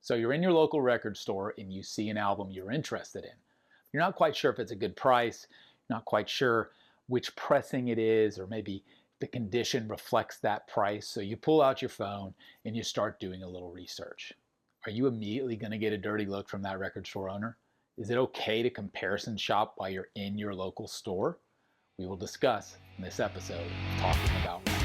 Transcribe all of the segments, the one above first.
So you're in your local record store and you see an album you're interested in. You're not quite sure if it's a good price, you're not quite sure which pressing it is, or maybe the condition reflects that price. So you pull out your phone and you start doing a little research. Are you immediately going to get a dirty look from that record store owner? Is it okay to comparison shop while you're in your local store? We will discuss in this episode of Talking About Records.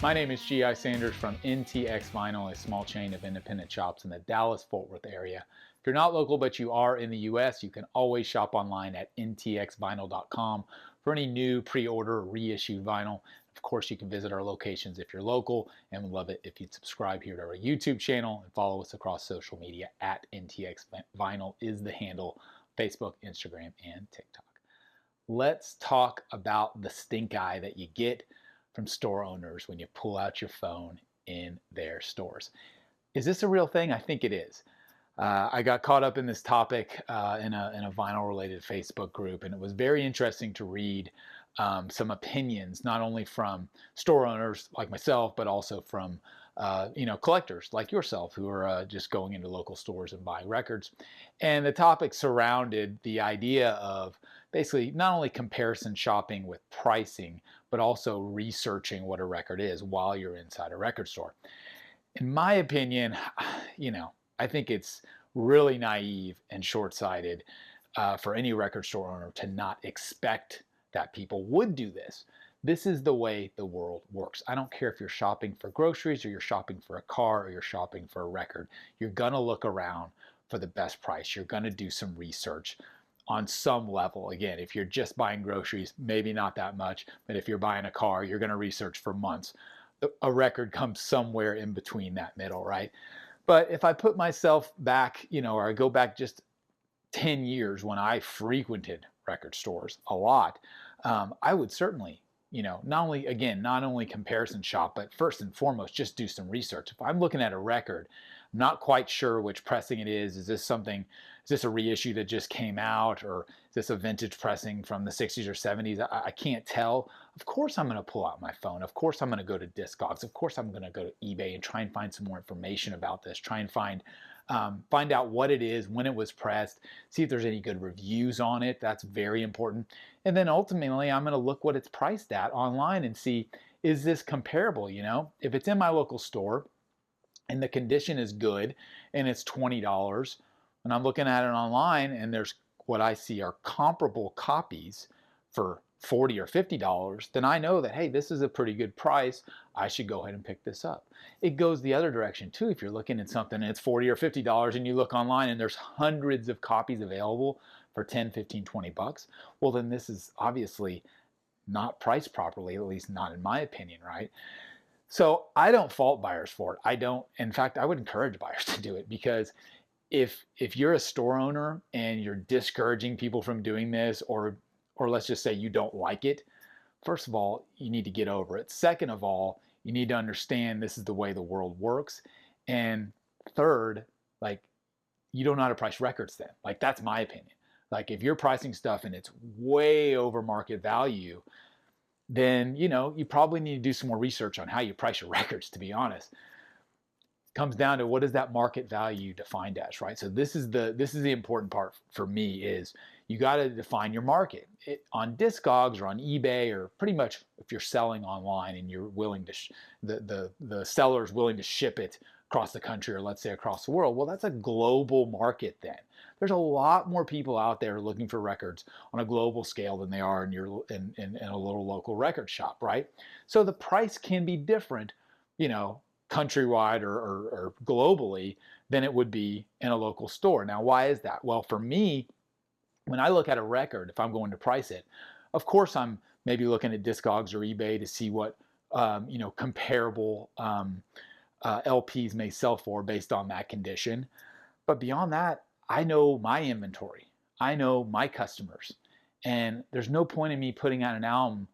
My name is G.I. Sanders from NTX Vinyl, a small chain of independent shops in the Dallas-Fort Worth area. If you're not local but you are in the U.S., you can always shop online at ntxvinyl.com for any new pre-order or reissued vinyl. Of course, you can visit our locations if you're local, and we'd love it if you'd subscribe here to our YouTube channel and follow us across social media at NTX Vinyl is the handle, Facebook, Instagram, and TikTok. Let's talk about the stink eye that you get from store owners when you pull out your phone in their stores. Is this a real thing? I think it is. I got caught up in this topic in a vinyl-related Facebook group, and it was very interesting to read some opinions, not only from store owners like myself, but also from collectors like yourself who are just going into local stores and buying records. And the topic surrounded the idea of basically not only comparison shopping with pricing, but also researching what a record is while you're inside a record store. In my opinion, I think it's really naive and short-sighted for any record store owner to not expect that people would do this. This is the way the world works. I don't care if you're shopping for groceries or you're shopping for a car or you're shopping for a record. You're gonna look around for the best price. You're gonna do some research on some level. Again, if you're just buying groceries, maybe not that much, but if you're buying a car, you're gonna research for months. A record comes somewhere in between that middle, right? But if I put myself back, or I go back just 10 years when I frequented record stores a lot, I would certainly, not only comparison shop, but first and foremost, just do some research. If I'm looking at a record, I'm not quite sure which pressing it is. Is this a reissue that just came out, or is this a vintage pressing from the 60s or 70s? I can't tell. Of course I'm going to pull out my phone. Of course I'm going to go to Discogs. Of course I'm going to go to eBay and try and find some more information about this. Try and find out what it is, when it was pressed, see if there's any good reviews on it. That's very important. And then ultimately, I'm going to look what it's priced at online and see, is this comparable? If it's in my local store and the condition is good and it's $20, and I'm looking at it online and there's what I see are comparable copies for $40 or $50, then I know that, hey, this is a pretty good price. I should go ahead and pick this up. It goes the other direction too. If you're looking at something and it's $40 or $50 and you look online and there's hundreds of copies available for 10, 15, 20 bucks, well, then this is obviously not priced properly, at least not in my opinion, right? So I don't fault buyers for it. In fact, I would encourage buyers to do it, because if you're a store owner and you're discouraging people from doing this, or let's just say you don't like it, first of all, you need to get over it. Second of all, you need to understand this is the way the world works. And third, you don't know how to price records then. That's my opinion. If you're pricing stuff and it's way over market value, then, you probably need to do some more research on how you price your records, to be honest. Comes down to, what is that market value defined as, right? So this is the important part for me, is you got to define your market. On Discogs or on eBay, or pretty much if you're selling online and you're willing to, the seller is willing to ship it across the country, or let's say across the world, well, that's a global market then. There's a lot more people out there looking for records on a global scale than they are in a little local record shop, right? So the price can be different, countrywide or globally, than it would be in a local store. Now, why is that? Well, for me, when I look at a record, if I'm going to price it, of course I'm maybe looking at Discogs or eBay to see what comparable LPs may sell for based on that condition. But beyond that, I know my inventory. I know my customers. And there's no point in me putting out an album,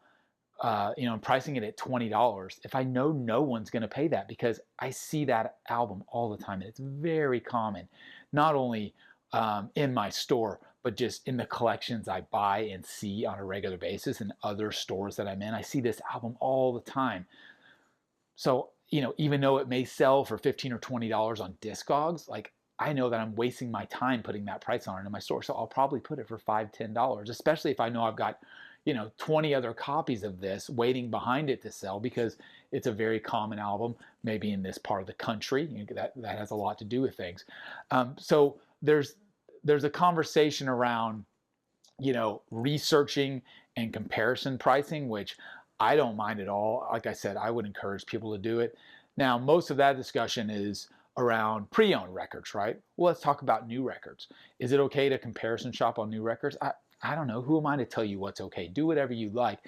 and pricing it at $20 if I know no one's going to pay that, because I see that album all the time. And it's very common, not only in my store, but just in the collections I buy and see on a regular basis in other stores that I'm in. I see this album all the time. So, even though it may sell for $15 or $20 on Discogs, like, I know that I'm wasting my time putting that price on it in my store. So I'll probably put it for $5, $10, especially if I know I've got, 20 other copies of this waiting behind it to sell, because it's a very common album, maybe in this part of the country. That has a lot to do with things. So there's a conversation around, researching and comparison pricing, which I don't mind at all. Like I said, I would encourage people to do it. Now, most of that discussion is around pre-owned records, right? Well, let's talk about new records. Is it okay to comparison shop on new records? I don't know. Who am I to tell you what's okay? Do whatever you like.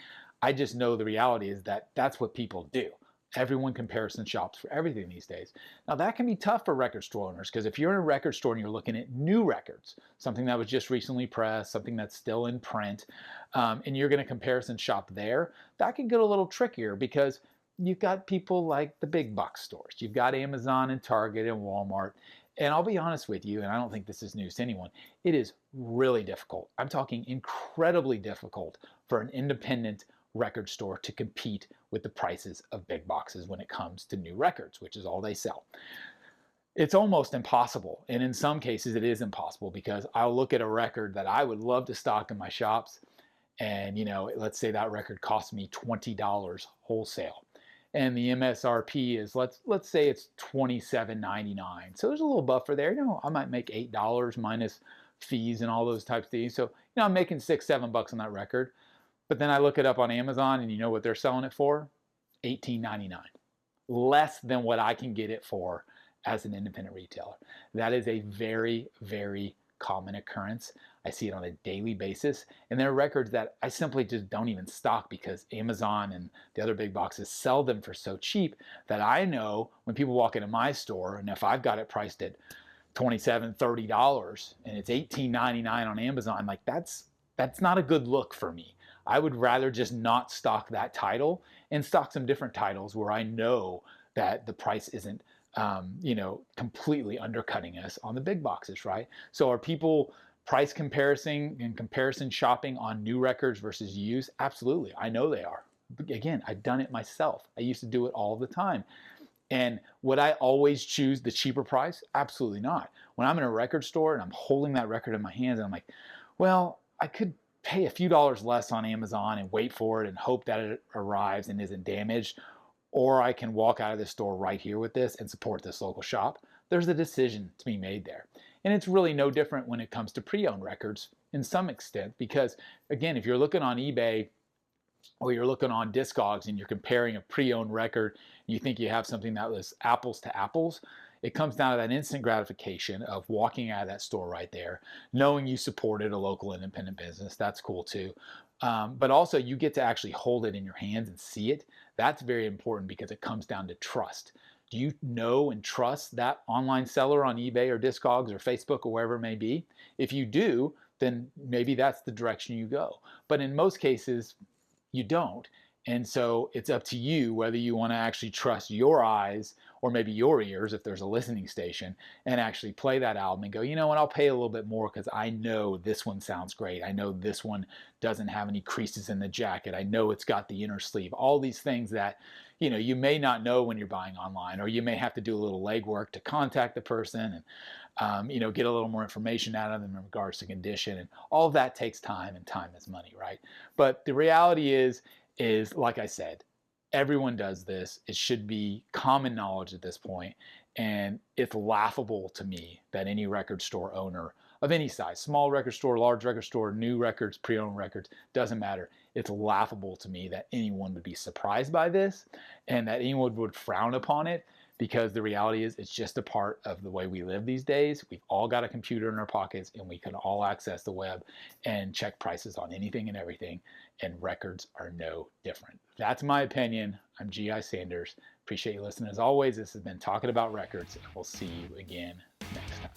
I just know the reality is that that's what people do. Everyone comparison shops for everything these days. Now, that can be tough for record store owners, because if you're in a record store and you're looking at new records, something that was just recently pressed, something that's still in print, and you're going to comparison shop there, that can get a little trickier, because you've got people like the big box stores. You've got Amazon and Target and Walmart. And I'll be honest with you, and I don't think this is news to anyone, it is really difficult. I'm talking incredibly difficult for an independent record store to compete with the prices of big boxes when it comes to new records, which is all they sell. It's almost impossible. And in some cases, it is impossible, because I'll look at a record that I would love to stock in my shops. And, let's say that record costs me $20 wholesale. And the MSRP is, let's say it's $27.99. So there's a little buffer there. I might make $8 minus fees and all those types of things. So, I'm making $6, $7 on that record. But then I look it up on Amazon, and you know what they're selling it for? $18.99. Less than what I can get it for as an independent retailer. That is a very, very common occurrence. I see it on a daily basis. And there are records that I simply just don't even stock, because Amazon and the other big boxes sell them for so cheap that I know when people walk into my store, and if I've got it priced at $27, $30 and it's $18.99 on Amazon, like, that's not a good look for me. I would rather just not stock that title and stock some different titles where I know that the price isn't completely undercutting us on the big boxes, right? So are people price comparison and comparison shopping on new records versus used? Absolutely. I know they are. Again, I've done it myself. I used to do it all the time. And would I always choose the cheaper price? Absolutely not. When I'm in a record store and I'm holding that record in my hands, and I'm like, well, I could pay a few dollars less on Amazon and wait for it and hope that it arrives and isn't damaged, or I can walk out of the store right here with this and support this local shop. There's a decision to be made there. And it's really no different when it comes to pre-owned records in some extent, because again, if you're looking on eBay or you're looking on Discogs and you're comparing a pre-owned record, and you think you have something that was apples to apples, it comes down to that instant gratification of walking out of that store right there, knowing you supported a local independent business. That's cool too. But also you get to actually hold it in your hands and see it. That's very important, because it comes down to trust. Do you know and trust that online seller on eBay or Discogs or Facebook or wherever it may be? If you do, then maybe that's the direction you go. But in most cases, you don't. And so it's up to you whether you want to actually trust your eyes or maybe your ears, if there's a listening station, and actually play that album and go, you know what, I'll pay a little bit more because I know this one sounds great. I know this one doesn't have any creases in the jacket. I know it's got the inner sleeve. All these things that, you may not know when you're buying online, or you may have to do a little legwork to contact the person and, get a little more information out of them in regards to condition. And all of that takes time, and time is money, right? But the reality is like I said, everyone does this. It should be common knowledge at this point. And it's laughable to me that any record store owner of any size, small record store, large record store, new records, pre-owned records, doesn't matter. It's laughable to me that anyone would be surprised by this and that anyone would frown upon it, because the reality is it's just a part of the way we live these days. We've all got a computer in our pockets, and we can all access the web and check prices on anything and everything, and records are no different. That's my opinion. I'm G.I. Sanders. Appreciate you listening. As always, this has been Talking About Records, and we'll see you again next time.